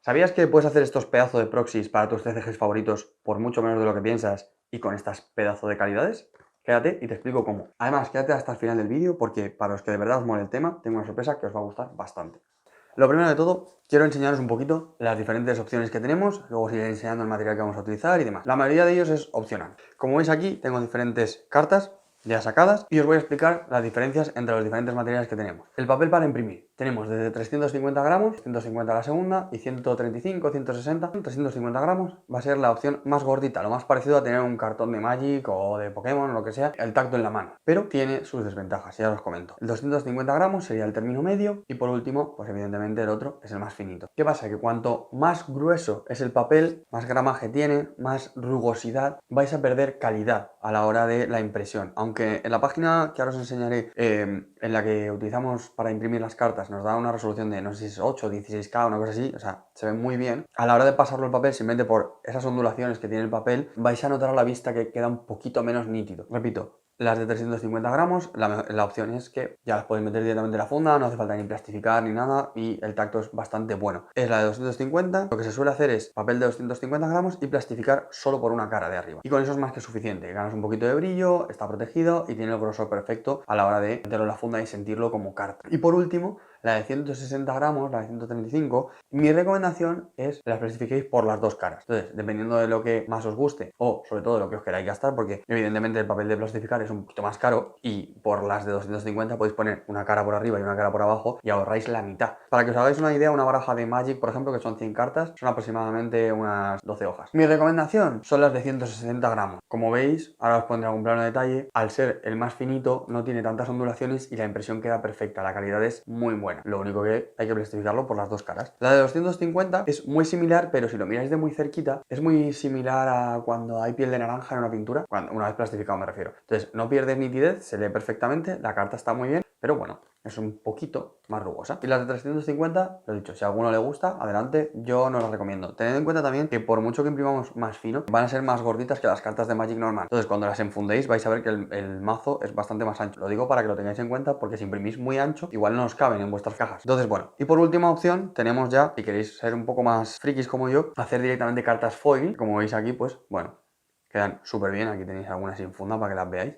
¿Sabías que puedes hacer estos pedazos de proxies para tus CCGs favoritos por mucho menos de lo que piensas y con estas pedazos de calidades? Quédate y te explico cómo. Además, quédate hasta el final del vídeo porque para los que de verdad os mole el tema, tengo una sorpresa que os va a gustar bastante. Lo primero de todo, quiero enseñaros un poquito las diferentes opciones que tenemos, luego os iré enseñando el material que vamos a utilizar y demás. La mayoría de ellos es opcional. Como veis aquí, tengo diferentes cartas ya sacadas y os voy a explicar las diferencias entre los diferentes materiales que tenemos. El papel para imprimir. Tenemos desde 350 gramos, 150 la segunda y 135, 160. 350 gramos va a ser la opción más gordita, lo más parecido a tener un cartón de Magic o de Pokémon o lo que sea, el tacto en la mano. Pero tiene sus desventajas, ya os comento. El 250 gramos sería el término medio y por último, pues evidentemente el otro es el más finito. ¿Qué pasa? Que cuanto más grueso es el papel, más gramaje tiene, más rugosidad, vais a perder calidad a la hora de la impresión. Aunque en la página que ahora os enseñaré, en la que utilizamos para imprimir las cartas, nos da una resolución de, no sé si es 8 o 16K, una cosa así, o sea, se ve muy bien. A la hora de pasarlo al papel, simplemente por esas ondulaciones que tiene el papel, vais a notar a la vista que queda un poquito menos nítido. Repito, las de 350 gramos, la opción es que ya las podéis meter directamente en la funda, no hace falta ni plastificar ni nada y el tacto es bastante bueno. Es la de 250, lo que se suele hacer es papel de 250 gramos y plastificar solo por una cara de arriba. Y con eso es más que suficiente, ganas un poquito de brillo, está protegido y tiene el grosor perfecto a la hora de meterlo en la funda y sentirlo como carta. Y por último, la de 160 gramos, la de 135, mi recomendación es que las plastifiquéis por las dos caras. Entonces, dependiendo de lo que más os guste o sobre todo de lo que os queráis gastar, porque evidentemente el papel de plastificar es un poquito más caro y por las de 250 podéis poner una cara por arriba y una cara por abajo y ahorráis la mitad. Para que os hagáis una idea, una baraja de Magic, por ejemplo, que son 100 cartas, son aproximadamente unas 12 hojas. Mi recomendación son las de 160 gramos. Como veis, ahora os pondré algún plano de detalle, al ser el más finito no tiene tantas ondulaciones y la impresión queda perfecta, la calidad es muy buena. Lo único que hay que plastificarlo por las dos caras. La de 250 es muy similar, pero si lo miráis de muy cerquita, es muy similar a cuando hay piel de naranja en una pintura, una vez plastificado me refiero. Entonces no pierde nitidez, se lee perfectamente, la carta está muy bien, pero bueno, es un poquito más rugosa. Y las de 350, lo he dicho, si a alguno le gusta, adelante, yo no las recomiendo. Tened en cuenta también que por mucho que imprimamos más fino, van a ser más gorditas que las cartas de Magic normal. Entonces cuando las enfundéis vais a ver que el mazo es bastante más ancho. Lo digo para que lo tengáis en cuenta porque si imprimís muy ancho, igual no os caben en vuestras cajas. Entonces bueno, y por última opción tenemos ya, si queréis ser un poco más frikis como yo, hacer directamente cartas foil. Como veis aquí, pues bueno, quedan súper bien. Aquí tenéis algunas sin funda para que las veáis.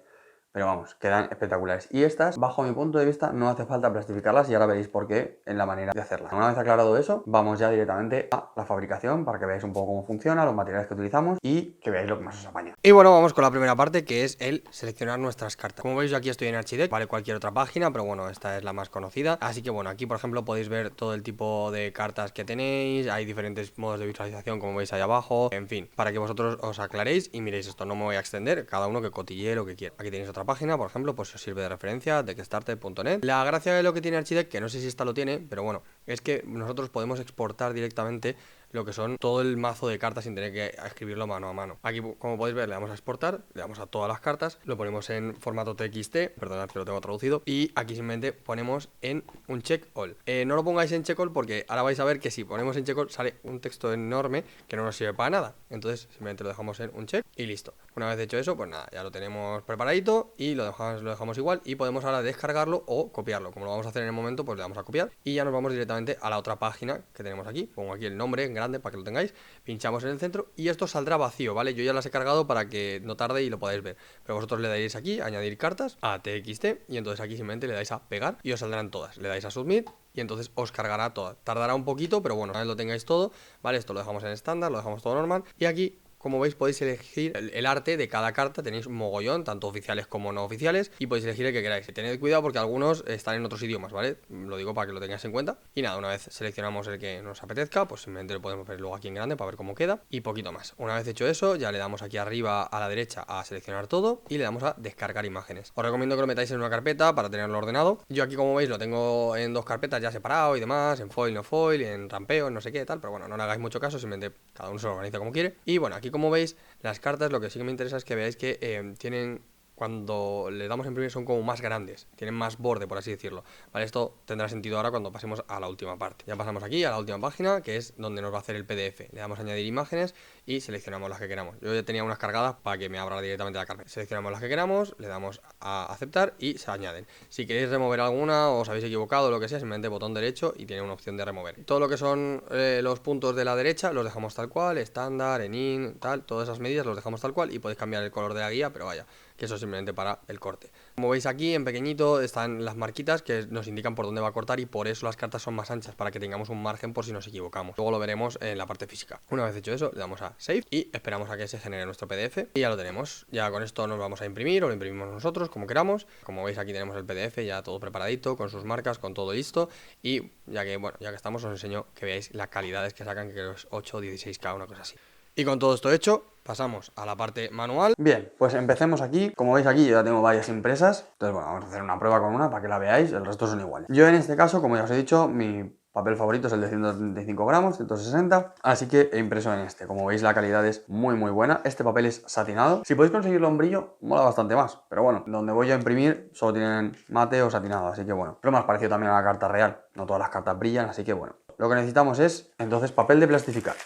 Pero vamos, quedan espectaculares. Y estas, bajo mi punto de vista, no hace falta plastificarlas y ahora veréis por qué en la manera de hacerlas. Una vez aclarado eso, vamos ya directamente a la fabricación para que veáis un poco cómo funciona, los materiales que utilizamos y que veáis lo que más os apaña. Y bueno, vamos con la primera parte, que es el seleccionar nuestras cartas. Como veis, yo aquí estoy en Archideck, vale cualquier otra página, pero bueno, esta es la más conocida. Así que bueno, aquí por ejemplo podéis ver todo el tipo de cartas que tenéis, hay diferentes modos de visualización como veis ahí abajo, en fin, para que vosotros os aclaréis y miréis esto. No me voy a extender, cada uno que cotille lo que quiera. Aquí tenéis otra página, por ejemplo, pues si os sirve de referencia, deckstarter.net. La gracia de lo que tiene Archideck, que no sé si esta lo tiene, pero bueno, es que nosotros podemos exportar directamente lo que son todo el mazo de cartas sin tener que escribirlo mano a mano. Aquí, como podéis ver, le damos a exportar, le damos a todas las cartas, lo ponemos en formato TXT, perdonad que lo tengo traducido, y aquí simplemente ponemos en un check all. No lo pongáis en check all porque ahora vais a ver que si ponemos en check all sale un texto enorme que no nos sirve para nada. Entonces simplemente lo dejamos en un check y listo. Una vez hecho eso, pues nada, ya lo tenemos preparadito y lo dejamos igual y podemos ahora descargarlo o copiarlo. Como lo vamos a hacer en el momento, pues le damos a copiar y ya nos vamos directamente a la otra página que tenemos aquí. Pongo aquí el nombre en grande para que lo tengáis, pinchamos en el centro y esto saldrá vacío, ¿vale? Yo ya las he cargado para que no tarde y lo podáis ver, pero vosotros le dais aquí, añadir cartas, a TXT y entonces aquí simplemente le dais a pegar y os saldrán todas, le dais a submit y entonces os cargará todas. Tardará un poquito, pero bueno, una vez lo tengáis todo, ¿vale? Esto lo dejamos en estándar, lo dejamos todo normal y aquí, como veis, podéis elegir el arte de cada carta. Tenéis un mogollón, tanto oficiales como no oficiales, y podéis elegir el que queráis. Tened cuidado porque algunos están en otros idiomas, ¿vale? Lo digo para que lo tengáis en cuenta. Y nada, una vez seleccionamos el que nos apetezca, pues simplemente lo podemos ver luego aquí en grande para ver cómo queda y poquito más. Una vez hecho eso, ya le damos aquí arriba a la derecha a seleccionar todo y le damos a descargar imágenes. Os recomiendo que lo metáis en una carpeta para tenerlo ordenado. Yo aquí, como veis, lo tengo en dos carpetas ya separado y demás, en foil, no foil, en rampeo, no sé qué, tal, pero bueno, no le hagáis mucho caso, simplemente cada uno se lo organiza como quiere. Y bueno, aquí como veis, las cartas, lo que sí que me interesa es que veáis que tienen cuando le damos a imprimir son como más grandes, tienen más borde, por así decirlo, ¿vale? Esto tendrá sentido ahora cuando pasemos a la última parte. Ya pasamos aquí a la última página, que es donde nos va a hacer el PDF. Le damos a añadir imágenes y seleccionamos las que queramos. Yo ya tenía unas cargadas para que me abra directamente la carpeta. Seleccionamos las que queramos, le damos a aceptar y se añaden. Si queréis remover alguna o os habéis equivocado o lo que sea, simplemente botón derecho y tiene una opción de remover. Todo lo que son los puntos de la derecha los dejamos tal cual, estándar, enin, tal, todas esas medidas los dejamos tal cual y podéis cambiar el color de la guía, pero vaya, que eso es simplemente para el corte. Como veis aquí en pequeñito están las marquitas que nos indican por dónde va a cortar y por eso las cartas son más anchas, para que tengamos un margen por si nos equivocamos. Luego lo veremos en la parte física. Una vez hecho eso, le damos a Save y esperamos a que se genere nuestro PDF y ya lo tenemos. Ya con esto nos vamos a imprimir o lo imprimimos nosotros como queramos. Como veis aquí tenemos el PDF ya todo preparadito, con sus marcas, con todo listo. Y ya que estamos, os enseño que veáis las calidades que sacan, que es 8 o 16K, una cosa así. Y con todo esto hecho, pasamos a la parte manual. Bien, pues empecemos aquí. Como veis aquí yo ya tengo varias impresas. Entonces bueno, vamos a hacer una prueba con una para que la veáis. El resto son iguales. Yo en este caso, como ya os he dicho, mi papel favorito es el de 135 gramos, 160. Así que he impreso en este. Como veis la calidad es muy buena. Este papel es satinado. Si podéis conseguirlo en brillo, mola bastante más. Pero bueno, donde voy a imprimir solo tienen mate o satinado. Así que bueno, lo más parecido también a la carta real. No todas las cartas brillan, así que bueno. Lo que necesitamos es entonces papel de plastificar.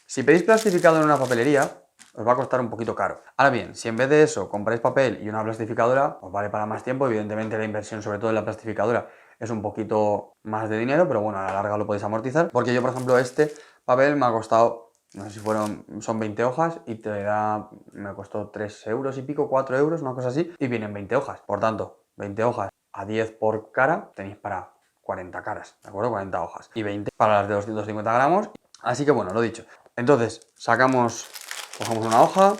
Si pedís plastificado en una papelería, os va a costar un poquito caro. Ahora bien, si en vez de eso compráis papel y una plastificadora, os vale para más tiempo. Evidentemente la inversión, sobre todo en la plastificadora, es un poquito más de dinero, pero bueno, a la larga lo podéis amortizar. Porque yo, por ejemplo, este papel me ha costado, no sé si son 20 hojas y me costó 3 euros y pico, 4 euros, una cosa así, y vienen 20 hojas. Por tanto, 20 hojas a 10 por cara, tenéis para 40 caras, ¿de acuerdo? 40 hojas. Y 20 para las de 250 gramos. Así que bueno, lo dicho. Entonces, cogemos una hoja.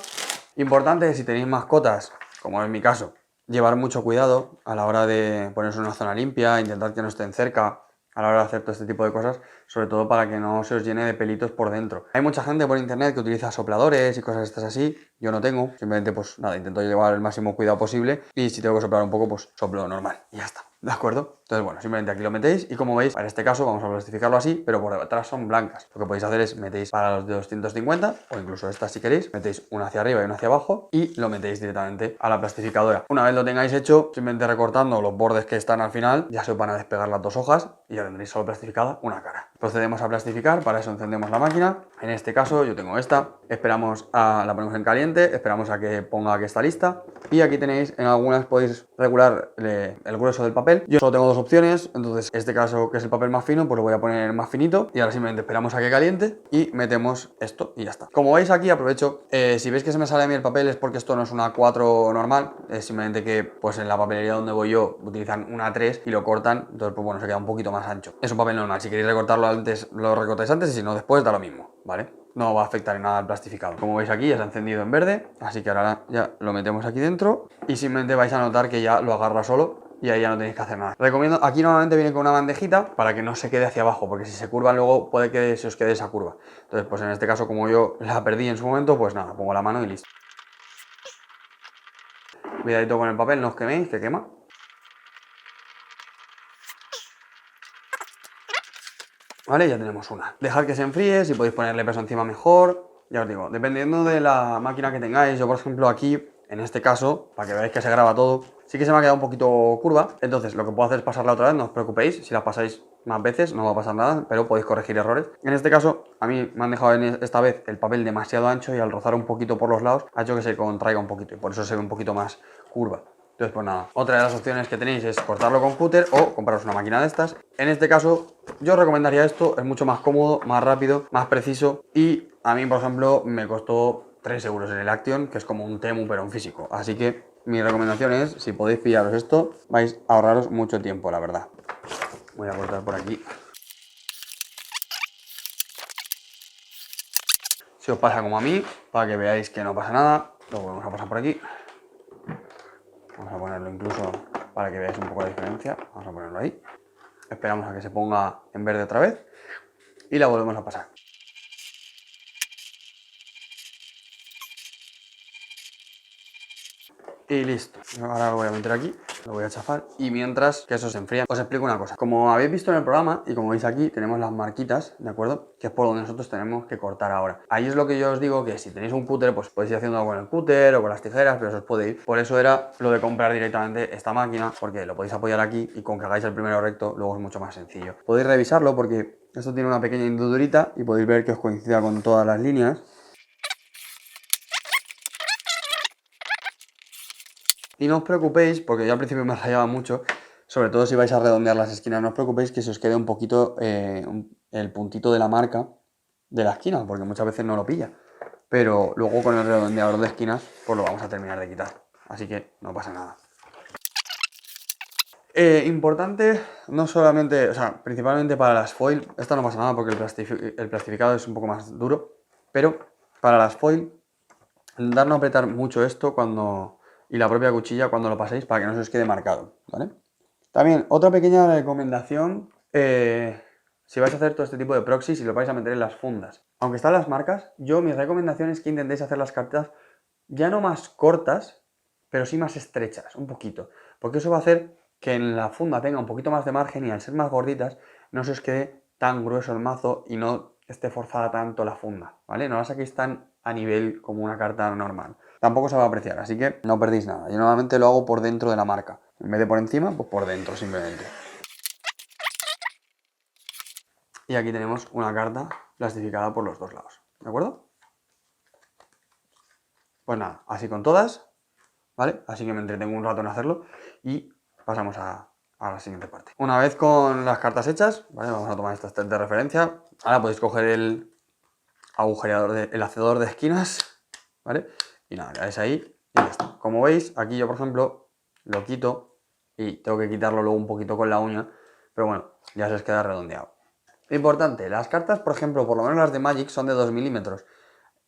Importante que si tenéis mascotas, como es mi caso, llevar mucho cuidado a la hora de ponerse en una zona limpia, intentar que no estén cerca a la hora de hacer todo este tipo de cosas, sobre todo para que no se os llene de pelitos por dentro. Hay mucha gente por internet que utiliza sopladores y cosas estas así. Yo no tengo, simplemente pues nada, intento llevar el máximo cuidado posible y si tengo que soplar un poco, pues soplo normal y ya está. ¿De acuerdo? Entonces, bueno, simplemente aquí lo metéis y como veis, en este caso vamos a plastificarlo así, pero por detrás son blancas. Lo que podéis hacer es metéis para los de 250 o incluso estas si queréis, metéis una hacia arriba y una hacia abajo y lo metéis directamente a la plastificadora. Una vez lo tengáis hecho, simplemente recortando los bordes que están al final, ya se os van a despegar las dos hojas y ya tendréis solo plastificada una cara. Procedemos a plastificar, para eso encendemos la máquina. En este caso yo tengo esta, la ponemos en caliente, esperamos a que ponga que está lista y aquí tenéis, en algunas podéis regular el grueso del papel. Yo solo tengo dos opciones, entonces este caso que es el papel más fino, pues lo voy a poner más finito y ahora simplemente esperamos a que caliente y metemos esto y ya está. Como veis aquí aprovecho, si veis que se me sale a mí el papel es porque esto no es una 4 normal, es simplemente que pues en la papelería donde voy yo utilizan una 3 y lo cortan, entonces pues bueno, se queda un poquito más ancho. Es un papel normal, si queréis recortarlo antes lo recortáis antes y si no después da lo mismo, ¿vale? No va a afectar en nada al plastificado. Como veis aquí ya se ha encendido en verde, así que ahora ya lo metemos aquí dentro y simplemente vais a notar que ya lo agarra solo y ahí ya no tenéis que hacer nada. Recomiendo, aquí normalmente viene con una bandejita para que no se quede hacia abajo, porque si se curva luego puede que se os quede esa curva. Entonces pues en este caso como yo la perdí en su momento, pues nada, pongo la mano y listo. Cuidadito con el papel, no os queméis, que quema. Vale, ya tenemos una. Dejad que se enfríe, si podéis ponerle peso encima mejor. Ya os digo, dependiendo de la máquina que tengáis, yo por ejemplo aquí, en este caso, para que veáis que se graba todo, sí que se me ha quedado un poquito curva. Entonces lo que puedo hacer es pasarla otra vez, no os preocupéis, si la pasáis más veces no va a pasar nada, pero podéis corregir errores. En este caso, a mí me han dejado esta vez el papel demasiado ancho y al rozar un poquito por los lados ha hecho que se contraiga un poquito y por eso se ve un poquito más curva. Entonces, pues nada, otra de las opciones que tenéis es cortarlo con cúter o compraros una máquina de estas. En este caso, yo os recomendaría esto, es mucho más cómodo, más rápido, más preciso y a mí, por ejemplo, me costó 3 euros en el Action, que es como un Temu pero en físico. Así que mi recomendación es, si podéis pillaros esto, vais a ahorraros mucho tiempo, la verdad. Voy a cortar por aquí. Si os pasa como a mí, para que veáis que no pasa nada, lo volvemos a pasar por aquí. Vamos a ponerlo incluso para que veáis un poco la diferencia. Vamos a ponerlo ahí. Esperamos a que se ponga en verde otra vez y la volvemos a pasar. Y listo. Ahora lo voy a meter aquí. lo voy a chafar. Y mientras que eso se enfría, os explico una cosa. Como habéis visto en el programa, y como veis aquí, tenemos las marquitas, ¿de acuerdo? Que es por donde nosotros tenemos que cortar ahora. Ahí es lo que yo os digo, que si tenéis un cúter, pues podéis ir haciendo con el cúter o con las tijeras, pero eso os puede ir. Por eso era lo de comprar directamente esta máquina, porque lo podéis apoyar aquí y con que hagáis el primero recto, luego es mucho más sencillo. Podéis revisarlo porque esto tiene una pequeña hendidurita y podéis ver que os coincida con todas las líneas. Y no os preocupéis, porque yo al principio me rayaba mucho, sobre todo si vais a redondear las esquinas, no os preocupéis que se os quede un poquito el puntito de la marca de la esquina, porque muchas veces no lo pilla. Pero luego con el redondeador de esquinas, pues lo vamos a terminar de quitar. Así que no pasa nada. Importante, no solamente, o sea, principalmente para las foil, esto no pasa nada porque el plastificado es un poco más duro, pero para las foil, intentar no apretar mucho esto y la propia cuchilla cuando lo paséis para que no se os quede marcado, ¿vale? También, otra pequeña recomendación, si vais a hacer todo este tipo de proxies y lo vais a meter en las fundas. Aunque están las marcas, mi recomendación es que intentéis hacer las cartas ya no más cortas, pero sí más estrechas, un poquito. Porque eso va a hacer que en la funda tenga un poquito más de margen y al ser más gorditas no se os quede tan grueso el mazo y no esté forzada tanto la funda, ¿vale? No la saquéis tan a nivel como una carta normal. Tampoco se va a apreciar, así que no perdéis nada. Yo normalmente lo hago por dentro de la marca. En vez de por encima, pues por dentro simplemente. Y aquí tenemos una carta plastificada por los dos lados, ¿de acuerdo? Pues nada, así con todas, ¿vale? Así que me entretengo un rato en hacerlo y pasamos a la siguiente parte. Una vez con las cartas hechas, ¿vale? Vamos a tomar estas tres de referencia. Ahora podéis coger el agujereador, el hacedor de esquinas, ¿vale? Y nada, le dais ahí y ya está. Como veis, aquí yo, por ejemplo, lo quito y tengo que quitarlo luego un poquito con la uña, pero bueno, ya se os queda redondeado. Importante, las cartas, por ejemplo, por lo menos las de Magic son de 2 milímetros.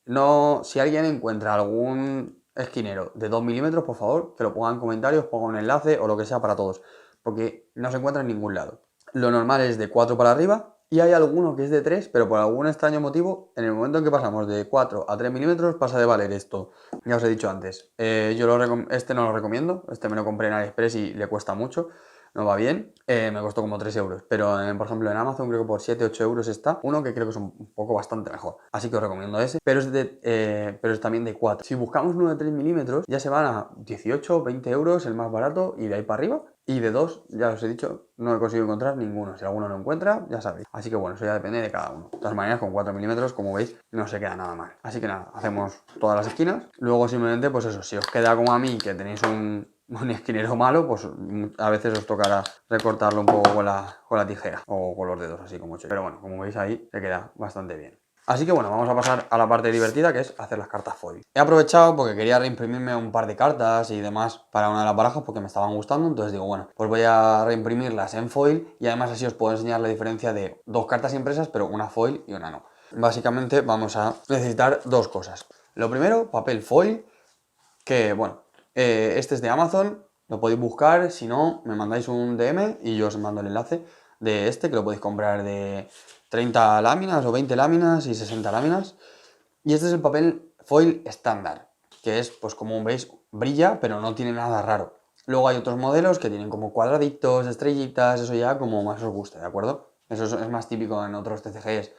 No, si alguien encuentra algún esquinero de 2 milímetros, por favor, que lo ponga en comentarios, ponga un enlace o lo que sea para todos, porque no se encuentra en ningún lado. Lo normal es de 4 para arriba y hay alguno que es de 3, pero por algún extraño motivo, en el momento en que pasamos de 4 a 3 milímetros, pasa de valer esto. Ya os he dicho antes, este no lo recomiendo, este me lo compré en AliExpress y le cuesta mucho. No va bien, me costó como 3 euros, pero por ejemplo en Amazon creo que por 7-8 euros está uno que creo que es un poco bastante mejor, así que os recomiendo ese, pero es también de 4. Si buscamos uno de 3 milímetros ya se van a 18, 20 euros el más barato y de ahí para arriba, y de 2, ya os he dicho, no he conseguido encontrar ninguno. Si alguno lo encuentra, ya sabéis, así que bueno, eso ya depende de cada uno. De todas maneras, con 4 milímetros, como veis, no se queda nada mal. Así que nada, hacemos todas las esquinas, luego simplemente pues eso, si os queda como a mí que tenéis un esquinero malo, pues a veces os tocará recortarlo un poco con la tijera o con los dedos, así como hecho. Pero bueno, como veis ahí, se queda bastante bien. Así que bueno, vamos a pasar a la parte divertida, que es hacer las cartas foil. He aprovechado porque quería reimprimirme un par de cartas y demás para una de las barajas porque me estaban gustando, entonces digo, bueno, pues voy a reimprimirlas en foil y además así os puedo enseñar la diferencia de dos cartas impresas, pero una foil y una no. Básicamente vamos a necesitar dos cosas. Lo primero, papel foil, que bueno, este es de Amazon, lo podéis buscar, si no, me mandáis un DM y yo os mando el enlace de este, que lo podéis comprar de 30 láminas o 20 láminas y 60 láminas. Y este es el papel foil estándar, que es, pues como veis, brilla, pero no tiene nada raro. Luego hay otros modelos que tienen como cuadraditos, estrellitas, eso ya como más os guste, ¿de acuerdo? Eso es más típico en otros TCGs.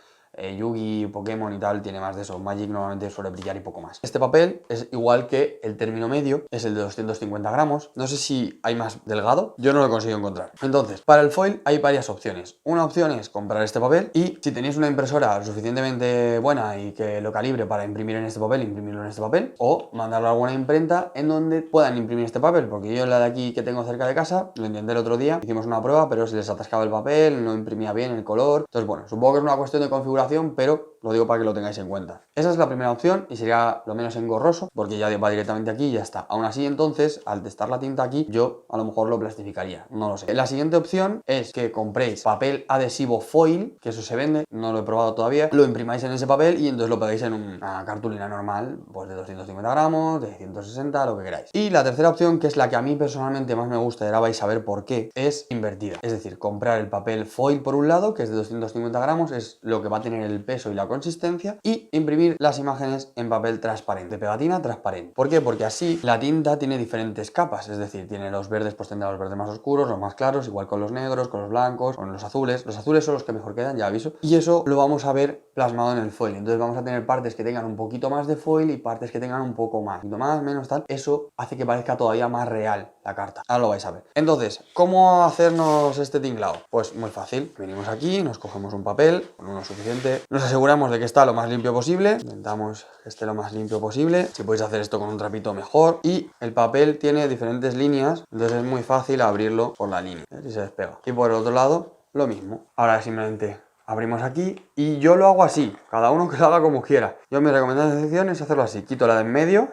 Yugi, Pokémon y tal, tiene más de eso. Magic normalmente suele brillar y poco más. Este papel es igual que el término medio, es el de 250 gramos. No sé si hay más delgado, yo no lo he conseguido encontrar. Entonces, para el foil hay varias opciones. Una opción es comprar este papel y si tenéis una impresora suficientemente buena y que lo calibre para imprimir en este papel, imprimirlo en este papel, o mandarlo a alguna imprenta en donde puedan imprimir este papel, porque yo la de aquí que tengo cerca de casa, lo intenté el otro día, hicimos una prueba, pero se les atascaba el papel, no imprimía bien el color. Entonces, bueno, supongo que es una cuestión de configuración, pero lo digo para que lo tengáis en cuenta. Esa es la primera opción y sería lo menos engorroso porque ya va directamente aquí y ya está. Aún así, entonces, al testar la tinta aquí, yo a lo mejor lo plastificaría, no lo sé. La siguiente opción es que compréis papel adhesivo foil, que eso se vende, no lo he probado todavía, lo imprimáis en ese papel y entonces lo pegáis en una cartulina normal, pues de 250 gramos, de 160, lo que queráis. Y la tercera opción, que es la que a mí personalmente más me gusta y ahora vais a ver por qué, es invertida. Es decir, comprar el papel foil por un lado, que es de 250 gramos, es lo que va a tener el peso y la la consistencia y imprimir las imágenes en papel transparente, pegatina transparente. ¿Por qué? Porque así la tinta tiene diferentes capas, es decir, tiene los verdes, pues tendrá los verdes más oscuros, los más claros, igual con los negros, con los blancos, con los azules. Los azules son los que mejor quedan, ya aviso. Y eso lo vamos a ver plasmado en el foil. Entonces vamos a tener partes que tengan un poquito más de foil y partes que tengan un poco más, menos tal. Eso hace que parezca todavía más real la carta. Ahora lo vais a ver. Entonces, ¿cómo hacernos este tinglado? Pues muy fácil. Venimos aquí, nos cogemos un papel, con uno suficiente. Nos aseguramos de que está lo más limpio posible. Intentamos que esté lo más limpio posible. Si podéis hacer esto con un trapito, mejor. Y el papel tiene diferentes líneas, entonces es muy fácil abrirlo por la línea. Si se despega. Y por el otro lado, lo mismo. Ahora simplemente abrimos aquí y yo lo hago así. Cada uno que lo haga como quiera. Yo mi recomendación es hacerlo así. Quito la de en medio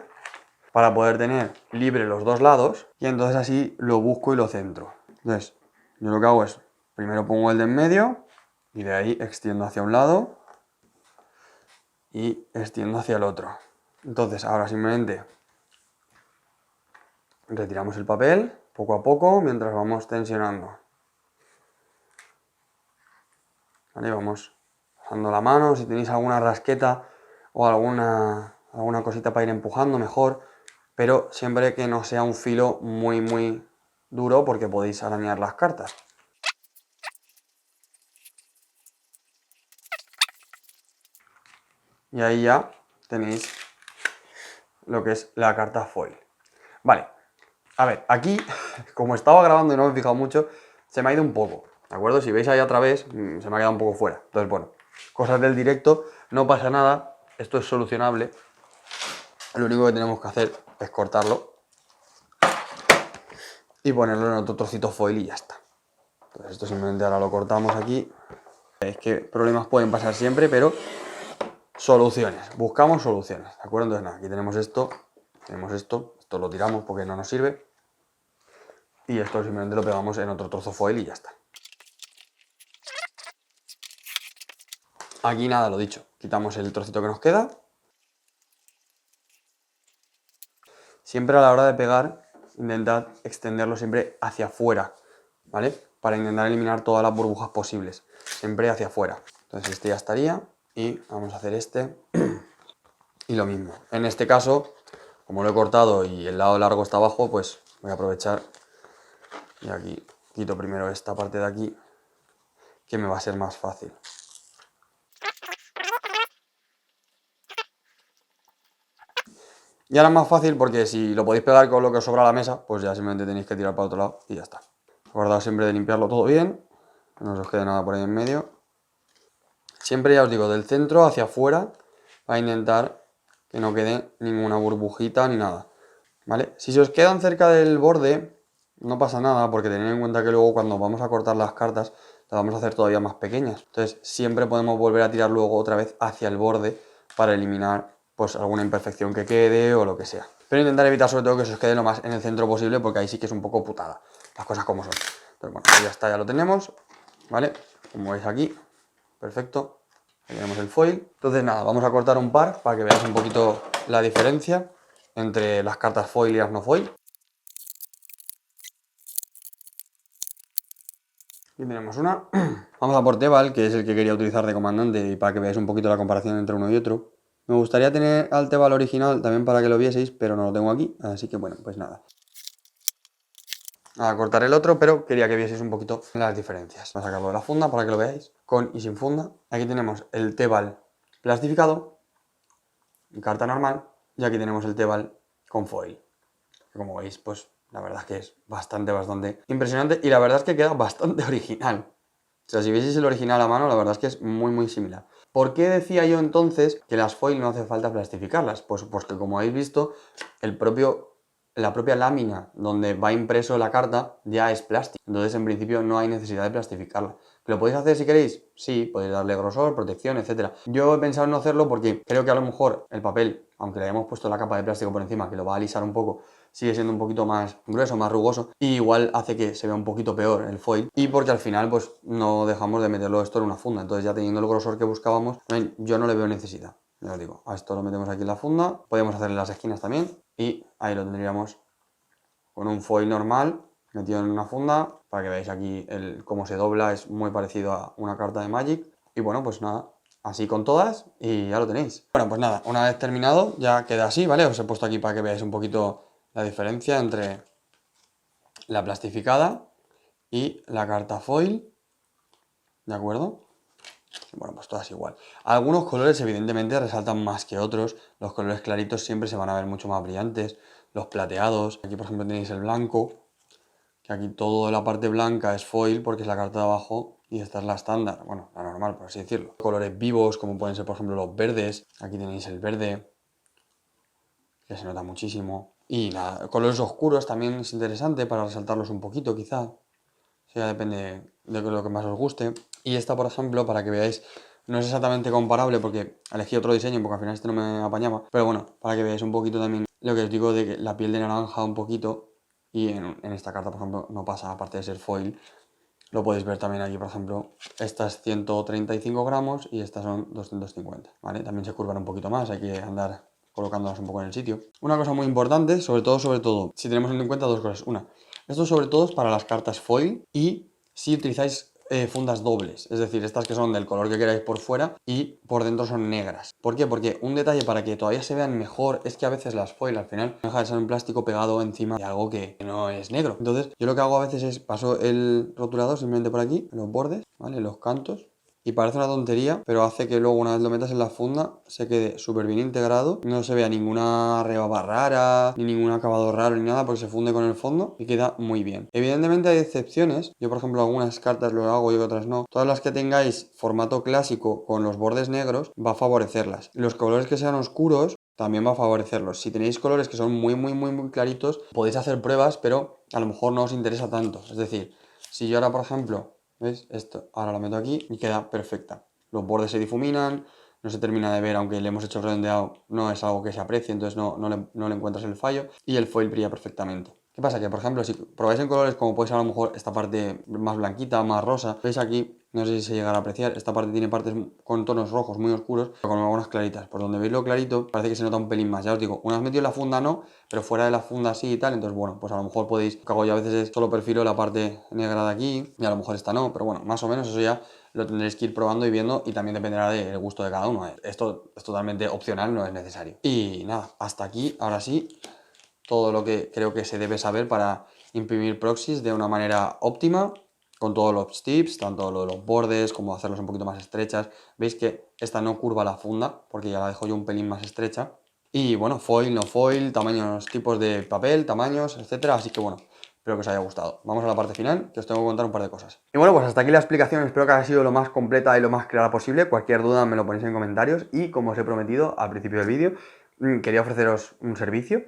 para poder tener libre los dos lados y entonces así lo busco y lo centro. Entonces, yo lo que hago es, primero pongo el de en medio y de ahí extiendo hacia un lado y extiendo hacia el otro. Entonces, ahora simplemente retiramos el papel poco a poco mientras vamos tensionando. Vale, vamos pasando la mano. Si tenéis alguna rasqueta o alguna cosita para ir empujando, mejor. Pero siempre que no sea un filo muy duro porque podéis arañar las cartas. Y ahí ya tenéis lo que es la carta foil. Vale, a ver, aquí, como estaba grabando y no me he fijado mucho, se me ha ido un poco, ¿de acuerdo? Si veis ahí otra vez, se me ha quedado un poco fuera. Entonces, bueno, cosas del directo, no pasa nada, esto es solucionable. Lo único que tenemos que hacer es cortarlo y ponerlo en otro trocito foil y ya está. Entonces esto simplemente ahora lo cortamos aquí. Es que problemas pueden pasar siempre, pero soluciones, buscamos soluciones, ¿de acuerdo? Entonces nada, aquí tenemos esto lo tiramos porque no nos sirve. Y esto simplemente lo pegamos en otro trozo foil y ya está. Aquí nada, lo dicho, quitamos el trocito que nos queda. Siempre a la hora de pegar, intentad extenderlo siempre hacia afuera, ¿vale? Para intentar eliminar todas las burbujas posibles, siempre hacia afuera. Entonces este ya estaría y vamos a hacer este y lo mismo. En este caso, como lo he cortado y el lado largo está abajo, pues voy a aprovechar y aquí quito primero esta parte de aquí, que me va a ser más fácil. Y ahora es más fácil porque si lo podéis pegar con lo que os sobra a la mesa, pues ya simplemente tenéis que tirar para otro lado y ya está. Acordaos siempre de limpiarlo todo bien, que no os quede nada por ahí en medio. Siempre ya os digo, del centro hacia afuera, para intentar que no quede ninguna burbujita ni nada, ¿vale? Si se os quedan cerca del borde, no pasa nada, porque tened en cuenta que luego cuando vamos a cortar las cartas, las vamos a hacer todavía más pequeñas. Entonces siempre podemos volver a tirar luego otra vez hacia el borde para eliminar pues alguna imperfección que quede o lo que sea. Pero intentar evitar sobre todo que se os quede lo más en el centro posible, porque ahí sí que es un poco putada, las cosas como son. Entonces bueno, ya está, ya lo tenemos, ¿vale? Como veis aquí, perfecto. Ahí tenemos el foil. Entonces nada, vamos a cortar un par para que veáis un poquito la diferencia entre las cartas foil y las no foil. Aquí tenemos una. Vamos a por Tebal, que es el que quería utilizar de comandante, y para que veáis un poquito la comparación entre uno y otro. Me gustaría tener al Tebal original también para que lo vieseis, pero no lo tengo aquí, así que bueno, pues nada. A cortar el otro, pero quería que vieseis un poquito las diferencias. Voy a sacarlo de la funda para que lo veáis, con y sin funda. Aquí tenemos el Tebal plastificado, carta normal, y aquí tenemos el Tebal con foil. Que como veis, pues la verdad es que es bastante impresionante y la verdad es que queda bastante original. O sea, si vieseis el original a mano, la verdad es que es muy similar. ¿Por qué decía yo entonces que las foil no hace falta plastificarlas? Pues porque como habéis visto, la propia lámina donde va impreso la carta ya es plástico. Entonces, en principio, no hay necesidad de plastificarla. ¿Lo podéis hacer si queréis? Sí, podéis darle grosor, protección, etc. Yo he pensado en no hacerlo porque creo que a lo mejor el papel, aunque le hayamos puesto la capa de plástico por encima, que lo va a alisar un poco, sigue siendo un poquito más grueso, más rugoso, y igual hace que se vea un poquito peor el foil, y porque al final pues no dejamos de meterlo esto en una funda. Entonces, ya teniendo el grosor que buscábamos, yo no le veo necesidad. Ya os digo, a esto lo metemos aquí en la funda, podemos hacerle las esquinas también, y ahí lo tendríamos con un foil normal metido en una funda, para que veáis aquí cómo se dobla, es muy parecido a una carta de Magic. Y bueno, pues nada, así con todas y ya lo tenéis. Bueno, pues nada, una vez terminado ya queda así, ¿vale? Os he puesto aquí para que veáis un poquito la diferencia entre la plastificada y la carta foil, ¿de acuerdo? Bueno, pues todas igual. Algunos colores evidentemente resaltan más que otros. Los colores claritos siempre se van a ver mucho más brillantes. Los plateados, aquí por ejemplo tenéis el blanco, que aquí toda la parte blanca es foil porque es la carta de abajo y esta es la estándar, bueno, la normal por así decirlo. Colores vivos como pueden ser por ejemplo los verdes, aquí tenéis el verde, que se nota muchísimo. Y nada, colores oscuros también es interesante para resaltarlos un poquito quizá. O sea, depende de lo que más os guste. Y esta por ejemplo, para que veáis, no es exactamente comparable porque elegí otro diseño porque al final este no me apañaba. Pero bueno, para que veáis un poquito también lo que os digo de que la piel de naranja un poquito. Y en esta carta, por ejemplo, no pasa, aparte de ser foil. Lo podéis ver también aquí, por ejemplo, esta es 135 gramos y estas son 250, ¿vale? También se curvan un poquito más, hay que andar colocándolas un poco en el sitio. Una cosa muy importante, sobre todo, si tenemos en cuenta dos cosas. Una, esto sobre todo es para las cartas foil y si utilizáis fundas dobles, es decir, estas que son del color que queráis por fuera y por dentro son negras. ¿Por qué? Porque un detalle para que todavía se vean mejor es que a veces las foil al final no deja de ser un plástico pegado encima de algo que no es negro. Entonces yo lo que hago a veces es paso el rotulador simplemente por aquí, en los bordes, ¿vale? En los cantos. Y parece una tontería, pero hace que luego una vez lo metas en la funda se quede súper bien integrado. No se vea ninguna rebaba rara, ni ningún acabado raro, ni nada, porque se funde con el fondo y queda muy bien. Evidentemente hay excepciones. Yo, por ejemplo, algunas cartas lo hago y otras no. Todas las que tengáis formato clásico con los bordes negros va a favorecerlas. Los colores que sean oscuros también va a favorecerlos. Si tenéis colores que son muy claritos, podéis hacer pruebas, pero a lo mejor no os interesa tanto. Es decir, si yo ahora, por ejemplo... ¿Veis? Esto ahora lo meto aquí y queda perfecta. Los bordes se difuminan, no se termina de ver, aunque le hemos hecho el redondeado, no es algo que se aprecie, entonces no le encuentras el fallo y el foil brilla perfectamente. ¿Qué pasa? Que por ejemplo, si probáis en colores como puede ser a lo mejor esta parte más blanquita, más rosa, veis aquí, no sé si se llegará a apreciar, esta parte tiene partes con tonos rojos muy oscuros, pero con algunas claritas. Por donde veis lo clarito, parece que se nota un pelín más. Ya os digo, una vez metido en la funda no, pero fuera de la funda sí y tal, entonces bueno, pues a lo mejor podéis, lo que hago yo a veces es solo perfilo la parte negra de aquí, y a lo mejor esta no, pero bueno, más o menos eso ya lo tendréis que ir probando y viendo y también dependerá del gusto de cada uno. Esto es totalmente opcional, no es necesario. Y nada, hasta aquí, ahora sí, todo lo que creo que se debe saber para imprimir proxies de una manera óptima, con todos los tips, tanto lo de los bordes como hacerlos un poquito más estrechas. Veis que esta no curva la funda, porque ya la dejo yo un pelín más estrecha. Y bueno, foil, no foil, tamaños, tipos de papel, tamaños, etcétera. Así que bueno, espero que os haya gustado. Vamos a la parte final, que os tengo que contar un par de cosas. Y bueno, pues hasta aquí la explicación. Espero que haya sido lo más completa y lo más clara posible. Cualquier duda me lo ponéis en comentarios. Y como os he prometido al principio del vídeo, quería ofreceros un servicio.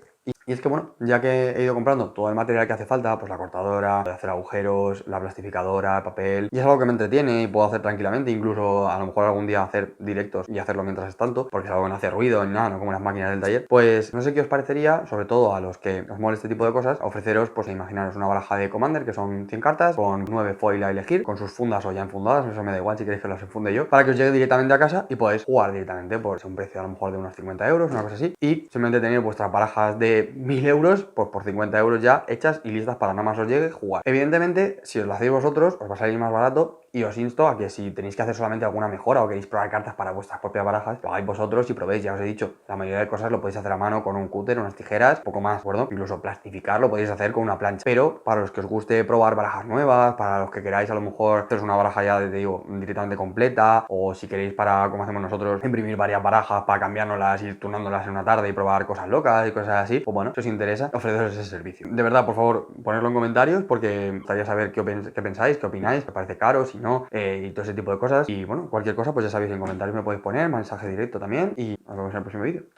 Y es que bueno, ya que he ido comprando todo el material que hace falta, pues la cortadora, de hacer agujeros, la plastificadora, papel, y es algo que me entretiene y puedo hacer tranquilamente, incluso a lo mejor algún día hacer directos y hacerlo mientras es tanto, porque es algo que no hace ruido ni nada, no como las máquinas del taller. Pues no sé qué os parecería, sobre todo a los que os mole este tipo de cosas, ofreceros, pues imaginaros una baraja de Commander, que son 100 cartas, con 9 foil a elegir, con sus fundas o ya enfundadas, eso me da igual si queréis que las enfunde yo, para que os llegue directamente a casa y podáis jugar directamente por un precio a lo mejor de unos 50 euros, una cosa así, y simplemente tener vuestras barajas de 1000 euros, pues por 50 euros ya hechas y listas para nada más os llegue jugar. Evidentemente, si os lo hacéis vosotros, os va a salir más barato y os insto a que si tenéis que hacer solamente alguna mejora o queréis probar cartas para vuestras propias barajas, lo hagáis vosotros y probéis. Ya os he dicho, la mayoría de cosas lo podéis hacer a mano con un cúter, unas tijeras, poco más, ¿de acuerdo? Incluso plastificar lo podéis hacer con una plancha. Pero para los que os guste probar barajas nuevas, para los que queráis a lo mejor haceros una baraja ya, te digo, directamente completa, o si queréis para, como hacemos nosotros, imprimir varias barajas para cambiárnoslas, ir turnándolas en una tarde y probar cosas locas y cosas así, pues bueno, si os interesa, ofreceros ese servicio. De verdad, por favor, ponedlo en comentarios porque me gustaría saber qué pensáis, qué opináis, qué parece caro, si no, y todo ese tipo de cosas. Y bueno, cualquier cosa, pues ya sabéis, en comentarios me podéis poner, mensaje directo también, y nos vemos en el próximo vídeo. Chao.